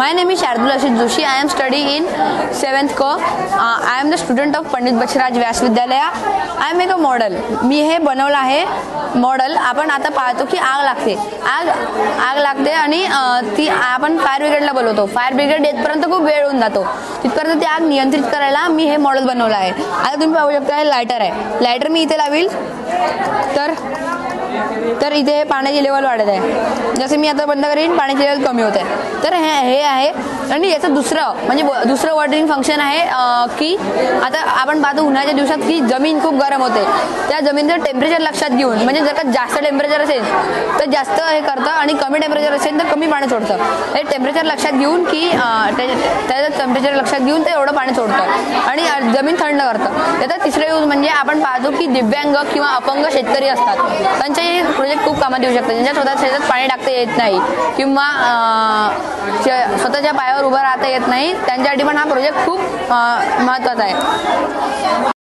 My name is Shardul Ashit Joshi. I am studying in 7th Co. I am the student of Pandit Bachhraj Vyas विद्यालया. I make a model. मी हे बनवलं आहे model. आपण आता पाहतो की आग लागते आणि ती आपण फायर ब्रिगेडला बोलवतो. फायर ब्रिगेड येतपर्यंत खूप वेळ होऊन जातो. तिथपर्यंत ती आग नियंत्रित करायला मी हे मॉडेल बनवलं आहे. आता तुम्ही पाहू शकता हे लायटर आहे. लायटर मी इथे लावील तर इथे पाण्याची लेवल वाढत आहे. जसे मी आता बंद करीन पाण्याची लेवल कमी होते. तर हे आहे आणि याचं दुसरं वॉटरिंग फंक्शन आहे की आता आपण पाहतो उन्हाळ्याच्या दिवसात की जमीन खूप गरम होते. त्या जमिनीचं टेम्परेचर लक्षात घेऊन म्हणजे जर का जास्त टेम्परेचर असेल तर जास्त हे करतं आणि कमी टेम्परेचर असेल तर कमी पाणी सोडतं. हे टेम्परेचर लक्षात घेऊन की त्याचं टेम्परेचर लक्षात घेऊन ते एवढं पाणी सोडतं आणि जमीन थंड करतं. त्याचा तिसरा यूज म्हणजे आपण पाहतो की दिव्यांग किंवा अपंग शेतकरी असतात. त्यांच्या हे प्रोजेक्ट खूप कामात येऊ शकतात. ज्यांच्या स्वतः शेतात पाणी टाकता येत नाही किंवा स्वतःच्या पायावर उभं राहता येत नाही त्यांच्यासाठी पण हा प्रोजेक्ट खूप महत्त्वाचा आहे.